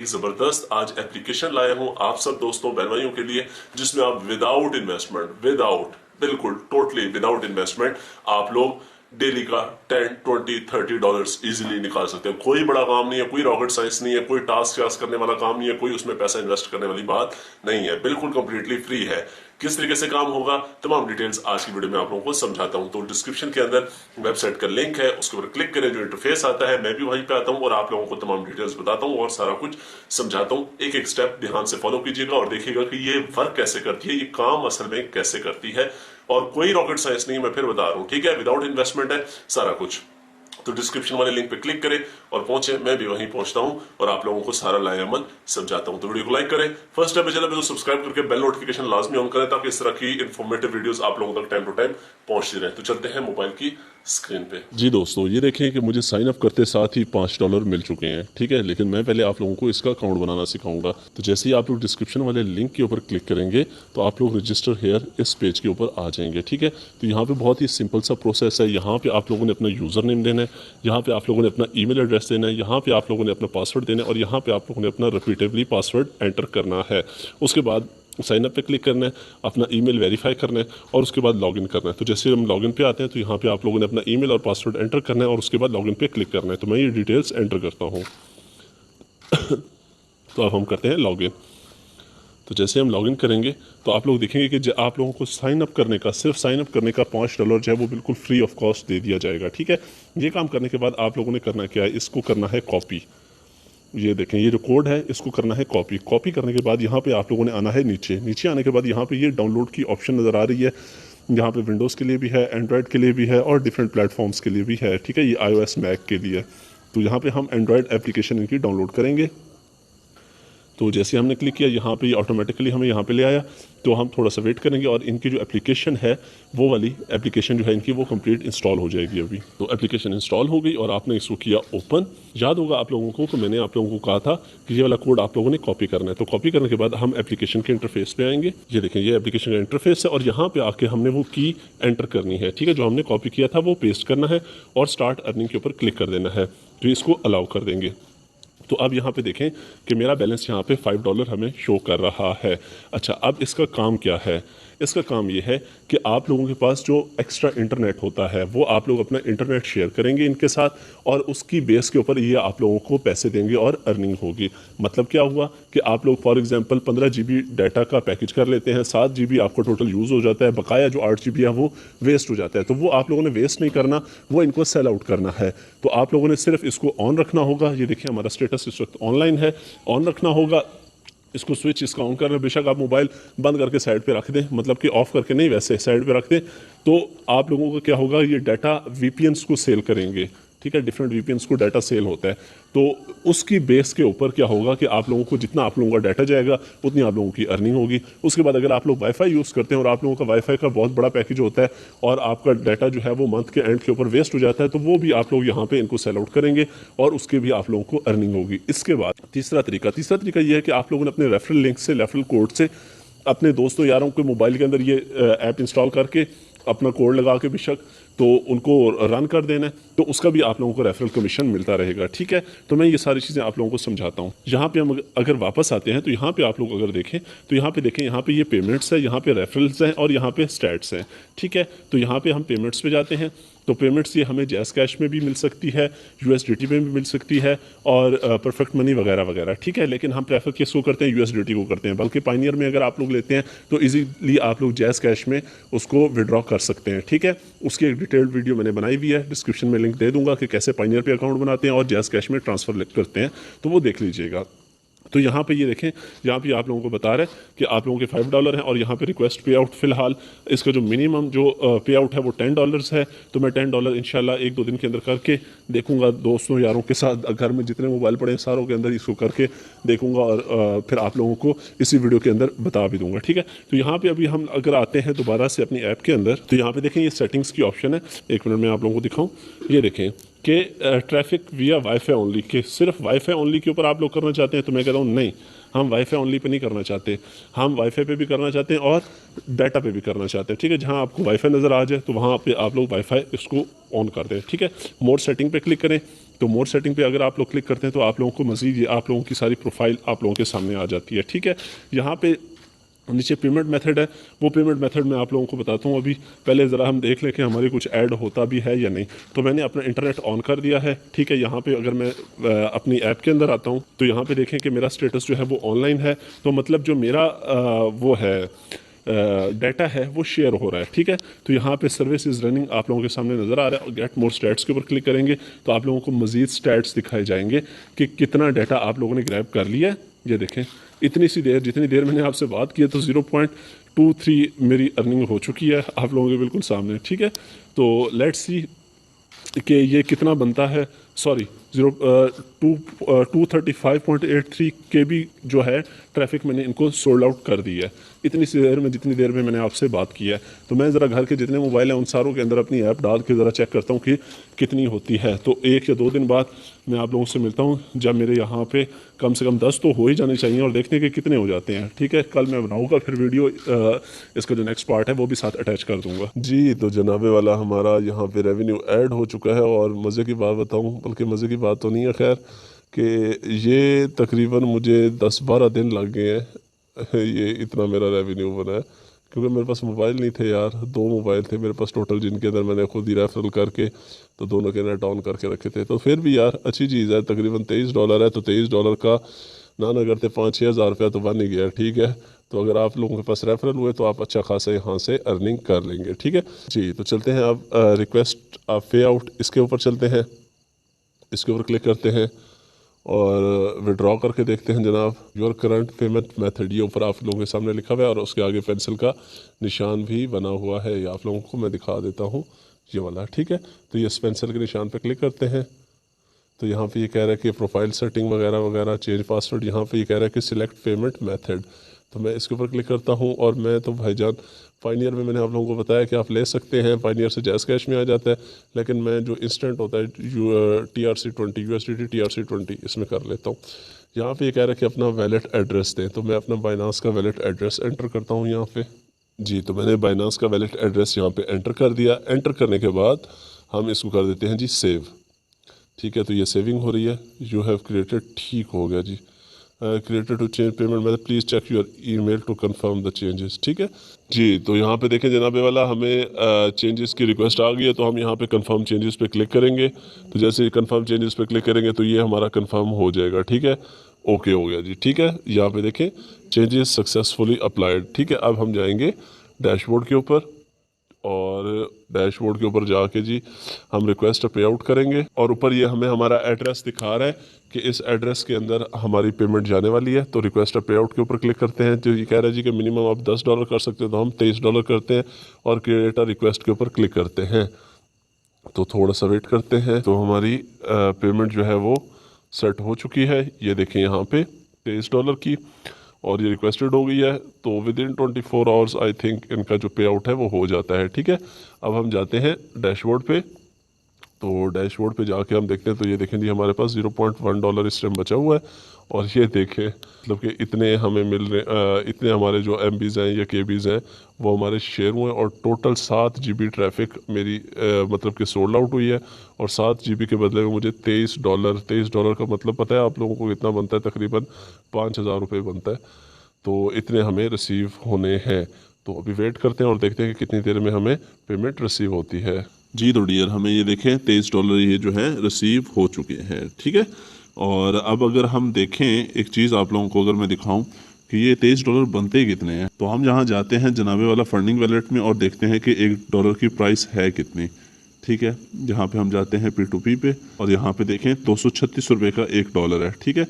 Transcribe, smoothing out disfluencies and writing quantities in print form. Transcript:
जबरदस्त आज एप्लीकेशन लाया हूं आप सब दोस्तों बहन भाइयों के लिए, जिसमें आप विदाउट इन्वेस्टमेंट बिल्कुल टोटली विदाउट इन्वेस्टमेंट आप लोग डेली का 10, 20, $30 इजीली निकाल सकते हैं। कोई बड़ा काम नहीं है, कोई रॉकेट साइंस नहीं है, कोई टास्क करने वाला काम नहीं है, कोई उसमें पैसा इन्वेस्ट करने वाली बात नहीं है, बिल्कुल कंप्लीटली फ्री है। किस तरीके से काम होगा तमाम डिटेल्स आज की वीडियो में आप लोगों को समझाता हूं। तो डिस्क्रिप्शन के अंदर वेबसाइट का लिंक है, उसके ऊपर क्लिक करें, जो इंटरफेस आता है मैं भी वहीं पे आता हूं और आप लोगों को तमाम डिटेल्स बताता हूं और सारा कुछ समझाता हूं। एक एक स्टेप ध्यान से फॉलो कीजिएगा और देखिएगा कि ये वर्क कैसे करती है, ये काम असल में कैसे करती है। और कोई रॉकेट साइंस नहीं, मैं फिर बता रहा हूं, ठीक है, विदाउट इन्वेस्टमेंट है सारा कुछ। तो डिस्क्रिप्शन वाले लिंक पे क्लिक करें और पहुंचे, मैं भी वहीं पहुंचता हूं और आप लोगों को सारा लाएमन समझाता हूं। तो वीडियो को लाइक करें, फर्स्ट टाइम चैनल पे तो सब्सक्राइब करके बेल नोटिफिकेशन लाजमी ऑन करें ताकि इस तरह की इंफॉर्मेटिव वीडियोस आप लोगों तक टाइम टू टाइम पहुंचती रहे। तो चलते हैं मोबाइल की स्क्रीन पे। जी दोस्तों, ये देखें कि मुझे साइन अप करते साथ ही $5 मिल चुके हैं, ठीक है। लेकिन मैं पहले आप लोगों को इसका अकाउंट बनाना सिखाऊंगा। तो जैसे ही आप लोग डिस्क्रिप्शन वाले लिंक के ऊपर क्लिक करेंगे तो आप लोग रजिस्टर हेयर इस पेज के ऊपर आ जाएंगे, ठीक है। तो यहाँ पे बहुत ही सिंपल सा प्रोसेस है। यहाँ पे आप लोगों ने अपना यूजर नेम देना है, यहाँ पे आप लोगों ने अपना ईमेल एड्रेस देना है, यहाँ पे आप लोगों ने अपना पासवर्ड देना है और यहाँ पे आप लोगों ने अपना रिपीटेबली पासवर्ड एंटर करना है। उसके बाद साइन अप पे क्लिक करना है, अपना ईमेल वेरीफाई करना है और उसके बाद लॉगिन करना है। तो जैसे हम लॉगिन पे आते हैं तो यहाँ पे आप लोगों ने अपना ईमेल और पासवर्ड एंटर करना है और उसके बाद लॉगिन पे क्लिक करना है। तो मैं ये डिटेल्स एंटर करता हूँ। तो अब हम करते हैं लॉगिन। तो जैसे हम लॉगिन करेंगे तो आप लोग देखेंगे कि आप लोगों को साइन अप करने का, सिर्फ साइन अप करने का $5 जो है वो बिल्कुल फ्री ऑफ कॉस्ट दे दिया जाएगा, ठीक है। ये काम करने के बाद आप लोगों ने करना क्या है, इसको करना है कॉपी। ये देखें, ये जो कोड है इसको करना है कॉपी। कॉपी करने के बाद यहाँ पे आप लोगों ने आना है नीचे। नीचे आने के बाद यहाँ पे ये डाउनलोड की ऑप्शन नज़र आ रही है। यहाँ पे विंडोज़ के लिए भी है, एंड्रॉयड के लिए भी है और डिफरेंट प्लेटफॉर्म्स के लिए भी है, ठीक है। ये iOS मैक के लिए। तो यहाँ पे हम एंड्रॉयड एप्लीकेशन इनकी डाउनलोड करेंगे। तो जैसे हमने क्लिक किया यहाँ पे ऑटोमेटिकली हमें यहाँ पे ले आया। तो हम थोड़ा सा वेट करेंगे और इनकी जो एप्लीकेशन है वो वाली एप्लीकेशन जो है इनकी वो कंप्लीट इंस्टॉल हो जाएगी अभी। तो एप्लीकेशन इंस्टॉल हो गई और आपने इसको किया ओपन। याद होगा आप लोगों को कि मैंने आप लोगों को कहा था कि ये वाला कोड आप लोगों ने कॉपी करना है। तो कॉपी करने के बाद हम एप्लीकेशन के इंटरफेस पे आएंगे। ये देखें, ये एप्लीकेशन का इंटरफेस है और यहाँ पे आके हमने वो की एंटर करनी है, ठीक है। जो हमने कॉपी किया था वो पेस्ट करना है और स्टार्ट अर्निंग के ऊपर क्लिक कर देना है। तो इसको अलाउ कर देंगे। तो अब यहाँ पे देखें कि मेरा बैलेंस यहाँ पे $5 हमें शो कर रहा है। अच्छा, अब इसका काम क्या है? इसका काम ये है कि आप लोगों के पास जो एक्स्ट्रा इंटरनेट होता है वो आप लोग अपना इंटरनेट शेयर करेंगे इनके साथ और उसकी बेस के ऊपर ये आप लोगों को पैसे देंगे और अर्निंग होगी। मतलब क्या हुआ कि आप लोग फॉर एग्जांपल 15 GB डाटा का पैकेज कर लेते हैं, 7 GB आपको टोटल यूज़ हो जाता है, बकाया जो 8 GB है वो वेस्ट हो जाता है। तो वो आप लोगों ने वेस्ट नहीं करना, वो इनको सेल आउट करना है। तो आप लोगों ने सिर्फ इसको ऑन रखना होगा। ये देखिए हमारा स्टेटस इस वक्त ऑनलाइन है, ऑन रखना होगा। इसको स्विच इसका ऑन करना, बेशक आप मोबाइल बंद करके साइड पे रख दें, मतलब कि ऑफ करके नहीं, वैसे साइड पे रख दें। तो आप लोगों को क्या होगा, ये डाटा VPNs को सेल करेंगे, ठीक है। डिफरेंट VPNs को डाटा सेल होता है। तो उसकी बेस के ऊपर क्या होगा कि आप लोगों को जितना आप लोगों का डाटा जाएगा उतनी आप लोगों की अर्निंग होगी। उसके बाद अगर आप लोग वाईफाई यूज़ करते हैं और आप लोगों का वाईफाई का बहुत बड़ा पैकेज होता है और आपका डाटा जो है वो मंथ के एंड के ऊपर वेस्ट हो जाता है, तो वो भी आप लोग यहाँ पे इनको सेल आउट करेंगे और उसके भी आप लोगों को अर्निंग होगी। इसके बाद तीसरा तरीका ये है कि आप लोगों ने अपने रेफरल लिंक से, रेफरल कोड से अपने दोस्तों यारों के मोबाइल के अंदर ये ऐप इंस्टॉल करके अपना कोड लगा के बेशक तो उनको रन कर देना है। तो उसका भी आप लोगों को रेफरल कमीशन मिलता रहेगा, ठीक है। तो मैं ये सारी चीज़ें आप लोगों को समझाता हूँ। यहाँ पे हम अगर वापस आते हैं तो यहाँ पे आप लोग अगर देखें तो यहाँ पे देखें, यहाँ पे ये पेमेंट्स है, यहाँ पे रेफरल्स हैं और यहाँ पे स्टैट्स हैं, ठीक है। तो यहाँ पे हम पेमेंट्स पे जाते हैं। तो पेमेंट्स ये हमें जैज़ कैश में भी मिल सकती है, USDT में भी मिल सकती है और परफेक्ट मनी वगैरह वगैरह, ठीक है। लेकिन हम प्रेफर किसको करते हैं, USDT को करते हैं। बल्कि पायनियर में अगर आप लोग लेते हैं तो इजीली आप लोग जैज़ कैश में उसको विड्रॉ कर सकते हैं, ठीक है। उसकी एक डिटेल्ड वीडियो मैंने बनाई हुई है, डिस्क्रिप्शन में लिंक दे दूंगा कि कैसे पायनियर पे अकाउंट बनाते हैं और जैज़ कैश में ट्रांसफ़र करते हैं, तो वो देख लीजिएगा। तो यहाँ पे ये देखें, यहाँ पे आप लोगों को बता रहा है कि आप लोगों के $5 हैं और यहाँ पे रिक्वेस्ट पे आउट फ़िलहाल इसका जो मिनिमम जो पे आउट है वो $10 है। तो मैं $10 इंशाल्लाह 1-2 दिन के अंदर करके देखूँगा, दोस्तों यारों के साथ घर में जितने मोबाइल पड़े हैं सारों के अंदर इसको करके देखूँगा और फिर आप लोगों को इसी वीडियो के अंदर बता भी दूँगा, ठीक है। तो यहाँ पर अभी हम अगर आते हैं दोबारा से अपनी ऐप के अंदर, तो यहाँ पर देखें ये सेटिंग्स की ऑप्शन है। 1 मिनट में आप लोगों को दिखाऊँ। ये देखें कि ट्रैफिक विया वाईफाई ओनली, कि सिर्फ वाईफाई ओनली के ऊपर आप लोग करना चाहते हैं, तो मैं कहता हूँ नहीं, हम वाईफाई ओनली पे नहीं करना चाहते, हम वाईफाई पे भी करना चाहते हैं और डाटा पे भी करना चाहते हैं। ठीक है, जहाँ आपको वाईफाई नज़र आ जाए तो वहाँ पे आप लोग वाईफाई इसको ऑन कर दें। ठीक है, मोड सेटिंग पे क्लिक करें, तो मोड सेटिंग पे अगर आप लोग क्लिक करते हैं तो आप लोगों को मज़ीद ये आप लोगों की सारी प्रोफाइल आप लोगों के सामने आ जाती है। ठीक है, यहाँ पे नीचे पेमेंट मेथड है, वो पेमेंट मेथड मैं आप लोगों को बताता हूँ। अभी पहले ज़रा हम देख लें कि हमारी कुछ ऐड होता भी है या नहीं। तो मैंने अपना इंटरनेट ऑन कर दिया है। ठीक है, यहाँ पे अगर मैं अपनी ऐप के अंदर आता हूँ तो यहाँ पे देखें कि मेरा स्टेटस जो है वो ऑनलाइन है। तो मतलब जो मेरा वो है डाटा है वो शेयर हो रहा है। ठीक है, तो यहाँ पे सर्विस इज़ रनिंग आप लोगों के सामने नज़र आ रहा है। और गेट मोर स्टैट्स के ऊपर क्लिक करेंगे तो आप लोगों को मज़ीद स्टैट्स दिखाए जाएंगे कि कितना डाटा आप लोगों ने ग्रैब कर लिया है। ये देखें, इतनी सी देर, जितनी देर मैंने आपसे बात की है, तो 0.23 मेरी अर्निंग हो चुकी है आप लोगों के बिल्कुल सामने। ठीक है, तो लेट्स सी कि ये कितना बनता है। सॉरी, 235.83 KB जो है ट्रैफिक मैंने इनको सोल्ड आउट कर दी है इतनी सी देर में, जितनी देर में मैंने आपसे बात की है। तो मैं ज़रा घर के जितने मोबाइल हैं उन सारों के अंदर अपनी ऐप डाल के ज़रा चेक करता हूँ कि कितनी होती है। तो 1 या 2 दिन बाद मैं आप लोगों से मिलता हूँ, जब मेरे यहाँ पे कम से कम 10 तो हो ही जाने चाहिए, और देखने के कितने हो जाते हैं। ठीक है, कल मैं बनाऊँगा फिर वीडियो, इसका जो नेक्स्ट पार्ट है वो भी साथ अटैच कर दूँगा। जी, तो जनाबे वाला हमारा यहाँ पे रेवेन्यू ऐड हो चुका है। और मज़े की बात बताऊँ, बल्कि मज़े की बात तो नहीं है खैर, कि ये तकरीबन मुझे 10-12 दिन लग गए हैं ये इतना मेरा रेवेन्यू बना है, क्योंकि मेरे पास मोबाइल नहीं थे यार। 2 मोबाइल थे मेरे पास टोटल, जिनके अंदर मैंने खुद ही रेफरल करके तो दोनों के नेट ऑन करके रखे थे। तो फिर भी यार अच्छी चीज़ है, तकरीबन $23 है, तो $23 का ना करते 5-6 हज़ार रुपया तो बन ही गया। ठीक है, तो अगर आप लोगों के पास रेफरल हुए तो आप अच्छा खासा यहाँ से अर्निंग कर लेंगे। ठीक है जी, तो चलते हैं अब रिक्वेस्ट पे आउट, इसके ऊपर चलते हैं, इसके ऊपर क्लिक करते हैं और विड्रॉ करके देखते हैं जनाब। योर करंट पेमेंट मेथड, ये ऊपर आप लोगों के सामने लिखा हुआ है और उसके आगे पेंसिल का निशान भी बना हुआ है। ये आप लोगों को मैं दिखा देता हूँ, ये वाला। ठीक है, तो ये पेंसिल के निशान पे क्लिक करते हैं तो यहाँ पे ये कह रहा है कि प्रोफाइल सेटिंग वगैरह वगैरह, चेंज पासवर्ड। यहाँ पे ये कह रहा है कि सिलेक्ट पेमेंट मेथड, तो मैं इसके ऊपर क्लिक करता हूँ। और मैं तो भाईजान पाइनियर में मैंने आप लोगों को बताया कि आप ले सकते हैं, पाइनियर से जैज़ कैश में आ जाता है, लेकिन मैं जो इंस्टेंट होता है TRC20 USDT TRC20 इसमें कर लेता हूँ। यहाँ पे ये कह रहा है कि अपना वैलेट एड्रेस दें, तो मैं अपना बाइनांस का वैलेट एड्रेस एंटर करता हूँ यहाँ पे। जी, तो मैंने बाइनांस का वैलेट एड्रेस यहाँ पे एंटर कर दिया। एंटर करने के बाद हम इसको कर देते हैं जी सेव। ठीक है, तो ये सेविंग हो रही है। यू हैव क्रिएटेड, ठीक हो गया जी। Created to change payment method, please check your email to confirm the changes. ठीक है जी, तो यहाँ पे देखें जनाबे वाला, हमें चेंजेस की रिक्वेस्ट आ गई है, तो हम यहाँ पे कंफर्म चेंजेस पे क्लिक करेंगे। तो जैसे ही कंफर्म चेंजेस पे क्लिक करेंगे तो ये हमारा कंफर्म हो जाएगा। ठीक है, ओके हो गया जी। ठीक है, यहाँ पे देखें चेंजेस सक्सेसफुली अप्लाइड। ठीक है, अब हम जाएंगे डैशबोर्ड के ऊपर, और डैशबोर्ड के ऊपर जाके जी हम रिक्वेस्ट पे आउट करेंगे, और ऊपर ये हमें हमारा एड्रेस दिखा रहा है कि इस एड्रेस के अंदर हमारी पेमेंट जाने वाली है। तो रिक्वेस्ट पे आउट के ऊपर क्लिक करते हैं, तो ये कह रहा है जी कि मिनिमम आप $10 कर सकते हैं, तो हम $23 करते हैं और क्रिएट अ रिक्वेस्ट के ऊपर क्लिक करते हैं। तो थोड़ा सा वेट करते हैं, तो हमारी पेमेंट जो है वो सेट हो चुकी है। ये देखें यहाँ पे $23 की, और ये रिक्वेस्टेड हो गई है। तो with in 24 hours I think इनका जो पे आउट है वो हो जाता है। ठीक है, अब हम जाते हैं डैशबोर्ड पे। तो डैशबोर्ड पे जाके हम देखते हैं, तो ये देखें जी हमारे पास $0.1 इस टाइम बचा हुआ है। और ये देखें मतलब कि इतने हमें मिल रहे, इतने हमारे जो MBs हैं या KBs हैं वो हमारे शेयर हुए हैं। और टोटल 7 GB ट्रैफिक मेरी मतलब कि सोल्ड आउट हुई है। और 7 GB के बदले में मुझे $23 का मतलब पता है आप लोगों को कितना बनता है, तकरीबन 5,000 रुपये बनता है। तो इतने हमें रिसीव होने हैं। तो अभी वेट करते हैं और देखते हैं कि कितनी देर में हमें पेमेंट रिसीव होती है। जी, तो डियर हमें ये देखें $23 ये जो है रिसीव हो चुके हैं। ठीक है, और अब अगर हम देखें एक चीज़ आप लोगों को अगर मैं दिखाऊं कि ये $23 बनते कितने हैं, तो हम यहाँ जाते हैं जनाबे वाला फंडिंग वैलेट में और देखते हैं कि $1 की प्राइस है कितनी। ठीक है, यहाँ पे हम जाते हैं P2P पे, और यहाँ पे देखें 236 रुपये का $1 है। ठीक है,